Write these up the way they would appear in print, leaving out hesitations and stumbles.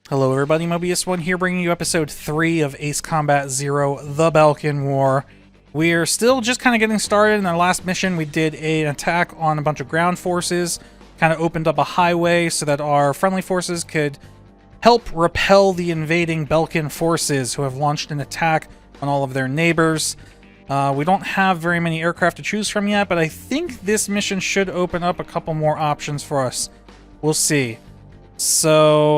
Hello everybody, Mobius1 here, bringing you episode 3 of Ace Combat Zero, The Belkan War. We're still just kind of getting started. In our last mission, we did an attack on a bunch of ground forces, kind of opened up a highway so that our friendly forces could help repel the invading Belkan forces who have launched an attack on all of their neighbors. We don't have very many aircraft to choose from yet, but I think this mission should open up a couple more options for us. We'll see. So,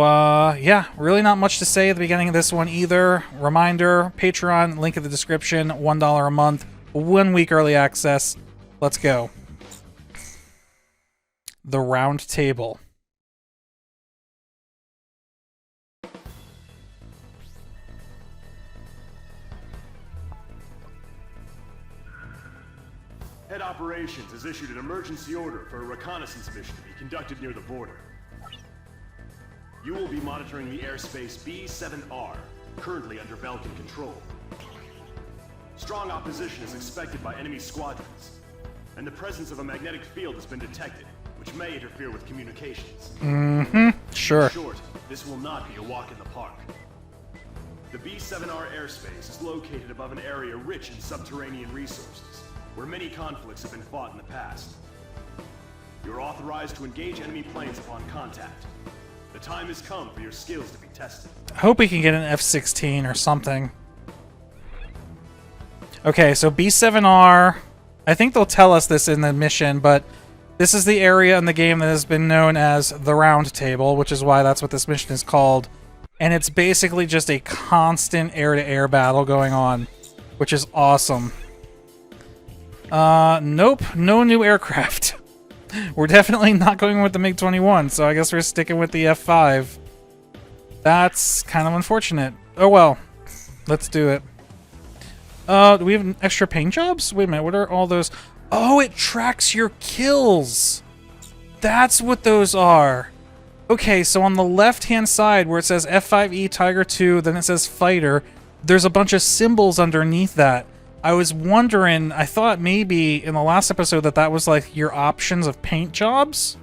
yeah, really not much to say at the beginning of this one either. Reminder, Patreon, link in the description, $1 a month, 1 week early access. Let's go. The Round Table. Head Operations has issued an emergency order for a reconnaissance mission to be conducted near the border. You will be monitoring the airspace B-7R, currently under Belkan control. Strong opposition is expected by enemy squadrons, and the presence of a magnetic field has been detected, which may interfere with communications. Sure. In short, this will not be a walk in the park. The B-7R airspace is located above an area rich in subterranean resources, where many conflicts have been fought in the past. You're authorized to engage enemy planes upon contact. The time has come for your skills to be tested. I hope we can get an F-16 or something. Okay, so B-7R, I think they'll tell us this in the mission, but this is the area in the game that has been known as the Round Table, which is why that's what this mission is called. And it's basically just a constant air-to-air battle going on, which is awesome. Nope, no new aircraft. We're definitely not going with the MiG-21, so I guess we're sticking with the F-5. That's kind of unfortunate. Oh well, let's do it. Do we have extra paint jobs? Wait a minute, what are all those? Oh, it tracks your kills! That's what those are! Okay, so on the left-hand side where it says F5E Tiger 2, then it says Fighter, there's a bunch of symbols underneath that. I was wondering, I thought maybe in the last episode that was like your options of paint jobs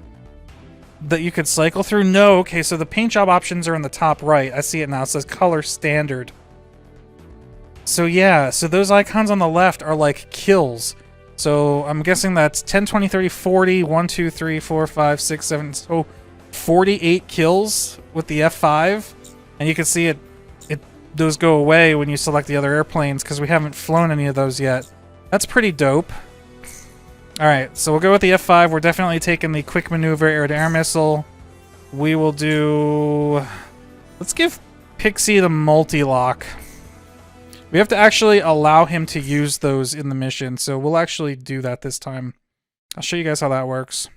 that you could cycle through. No, okay, so the paint job options are in the top right. I see it now. It says color standard. So yeah, so those icons on the left are like kills. So I'm guessing that's 10, 20, 30, 40, 1, 2, 3, 4, 5, 6, 7, so 48 kills with the F5. And you can see those go away when you select the other airplanes because we haven't flown any of those yet. That's pretty dope. Alright, so we'll go with the F5. We're definitely taking the quick maneuver air-to-air missile. We will do... Let's give Pixy the multi-lock. We have to actually allow him to use those in the mission, so we'll actually do that this time. I'll show you guys how that works.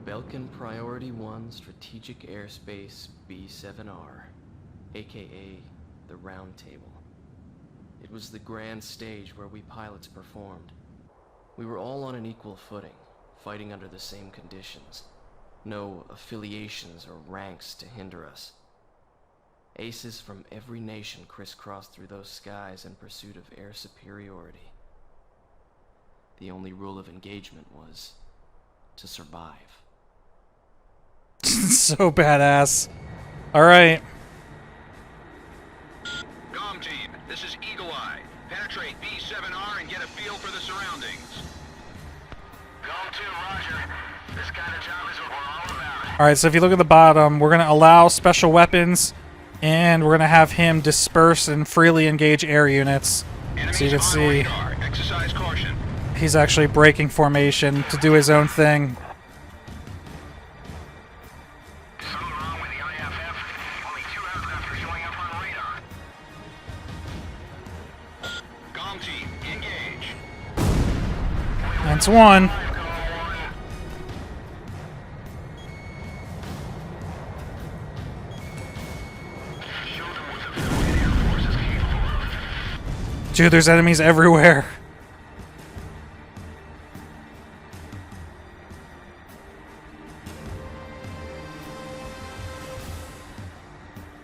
Belkan Priority 1 Strategic Airspace B-7R, aka the Round Table. It was the grand stage where we pilots performed. We were all on an equal footing, fighting under the same conditions. No affiliations or ranks to hinder us. Aces from every nation crisscrossed through those skies in pursuit of air superiority. The only rule of engagement was to survive. So badass. Alright. Galm Team, this is Eagle Eye. Penetrate B-7R and get a feel for the surroundings. Galm 2, roger. This kind of job is what we're all about. Alright, so if you look at the bottom, we're going to allow special weapons, and we're going to have him disperse and freely engage air units. So you can see Exercise caution. he's actually breaking formation to do his own thing. Something wrong with the IFF? Only 2 aircraft are showing up on radar. Galm Team, engage. That's one. Dude, there's enemies everywhere.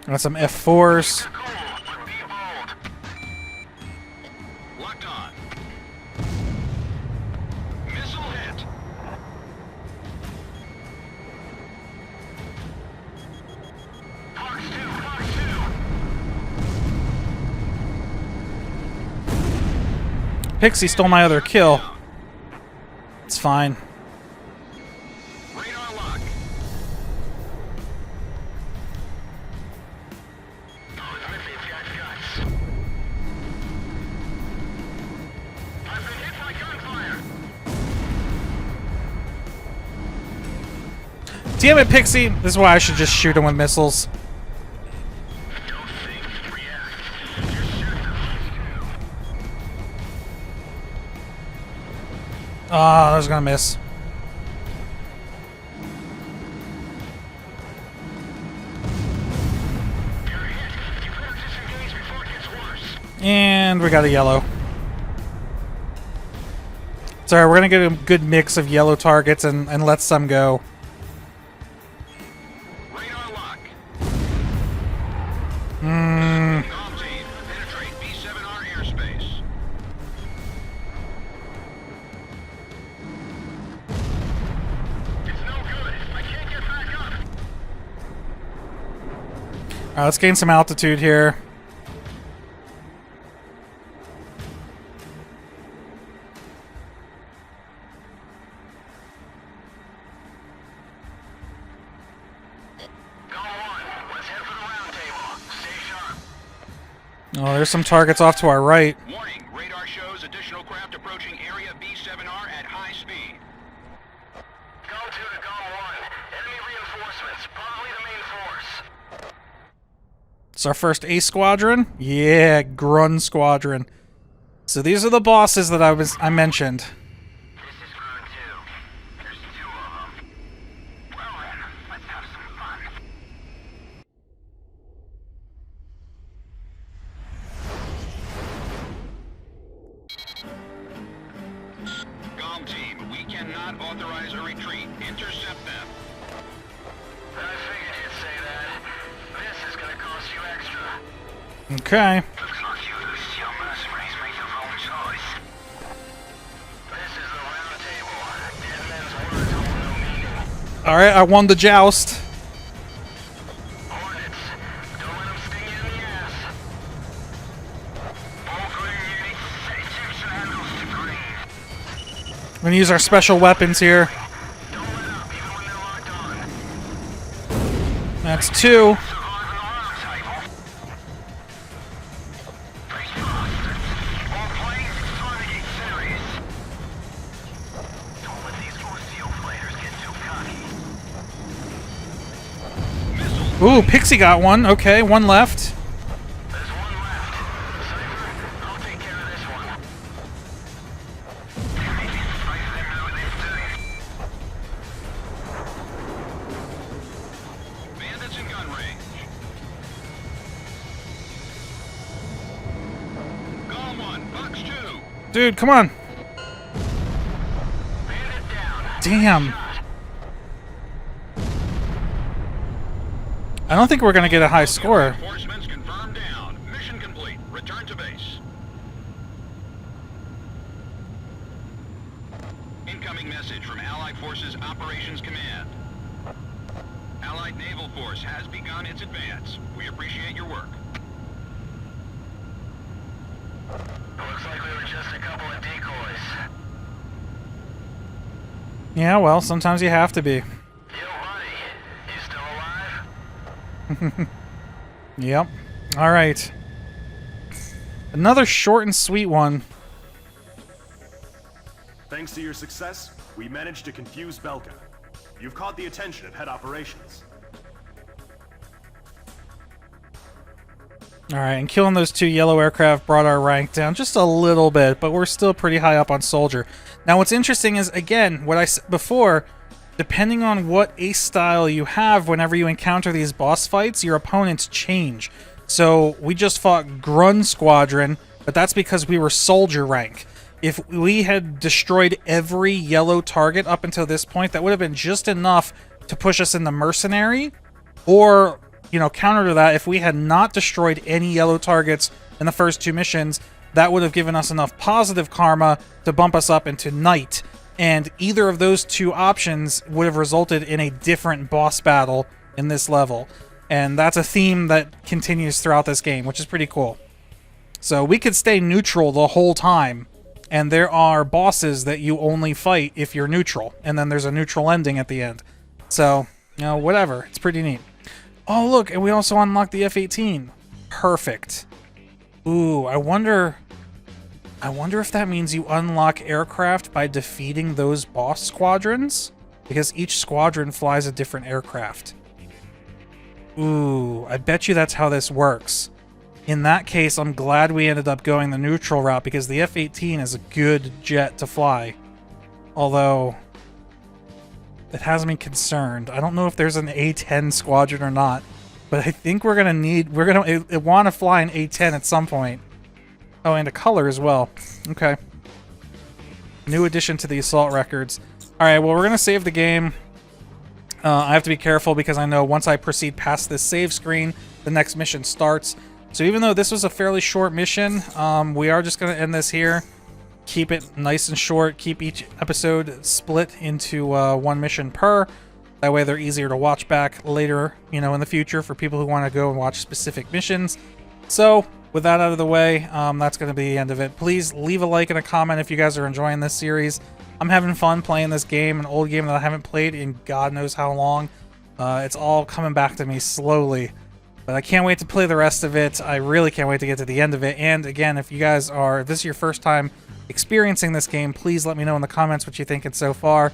Got some F4s. Locked on. Missile hit. Pixy stole my other kill. It's fine. Radar lock. Oh, it's missing its guts. I've been hit by gunfire. Damn it, Pixy! This is why I should just shoot him with missiles. Don't think, react. Just shoot them. Ah, I was gonna miss. You're hit. You better disengage before it gets worse. And we got a yellow. Sorry, we're gonna get a good mix of yellow targets and let some go. Radar lock. Hmm. Galm Team, penetrate B7R airspace. It's no good. I can't get back up. Alright, let's gain some altitude here. Galm 1, let's head for the round table. Stay sharp. Oh, there's some targets off to our right. Warning, radar shows additional craft approaching area B7R at high speed. Galm 2 to Galm 1. Enemy reinforcements, probably the main force. It's our first A squadron. Yeah, Grun squadron. So these are the bosses that I mentioned. This is Grun 2. There's 2 of them. Well then, let's have some fun. Galm Team, we cannot authorize a retreat. Intercept them. I figured you'd say that. This is gonna cost you extra. Okay. Looks like you Lucio mercenaries make the wrong choice. This is the round table. Dead men's words hold no meaning. Alright, I won the joust. Hornets, don't let them sting you in the ass. All green units, set Egyptian handles to green. We're gonna use our special weapons here. Don't let up, even when they're locked on. That's 2. Survive on the round table. Face bastards. All planes, it's time to get serious. Don't let these Lucio fighters get too cocky. Missiles. Ooh, Pixy got one. Okay, one left. There's one left. Cipher, I'll take care of this one. Fight them out this day. Bandits in gun range. Galm 1, Box 2. Dude, come on. Bandit down. Damn. Shot. I don't think we're gonna get a high score. Reinforcements confirmed down. Mission complete. Return to base. Incoming message from Allied Forces Operations Command. Allied Naval Force has begun its advance. We appreciate your work. Looks like we were just a couple of decoys. Yeah, well, sometimes you have to be. Yo, buddy. You still alive? Yep. Alright. Another short and sweet one. Thanks to your success, we managed to confuse Belkan. You've caught the attention of head operations. Alright, and killing those 2 yellow aircraft brought our rank down just a little bit, but we're still pretty high up on soldier. Now what's interesting is, again, what I said before, depending on what ace style you have whenever you encounter these boss fights, your opponents change. So we just fought Grun Squadron, but that's because we were soldier rank. If we had destroyed every yellow target up until this point, that would have been just enough to push us in the mercenary, or, you know, counter to that, if we had not destroyed any yellow targets in the first 2 missions, that would have given us enough positive karma to bump us up into knight. And either of those 2 options would have resulted in a different boss battle in this level. And that's a theme that continues throughout this game, which is pretty cool. So we could stay neutral the whole time And there are bosses that you only fight if you're neutral, and then there's a neutral ending at the end. So, you know, whatever. It's pretty neat. Oh, look, and we also unlocked the F-18. Perfect. Ooh, I wonder if that means you unlock aircraft by defeating those boss squadrons, because each squadron flies a different aircraft. Ooh, I bet you that's how this works. In that case, I'm glad we ended up going the neutral route, because the F-18 is a good jet to fly. Although, it has me concerned. I don't know if there's an A-10 squadron or not, but I think we're gonna want to fly an A-10 at some point. Oh, and a color as well. Okay. New addition to the assault records. Alright, well, we're gonna save the game. I have to be careful because I know once I proceed past this save screen, the next mission starts. So even though this was a fairly short mission, we are just going to end this here. Keep it nice and short. Keep each episode split into one mission per. That way they're easier to watch back later, you know, in the future for people who want to go and watch specific missions. So with that out of the way, that's going to be the end of it. Please leave a like and a comment if you guys are enjoying this series. I'm having fun playing this game, an old game that I haven't played in God knows how long. It's all coming back to me slowly. But I can't wait to play the rest of it. I really can't wait to get to the end of it. And again, if this is your first time experiencing this game, please let me know in the comments what you think so far.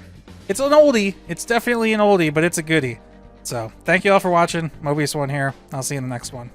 It's an oldie. It's definitely an oldie, but it's a goodie. So, thank you all for watching. Mobius1 here. I'll see you in the next one.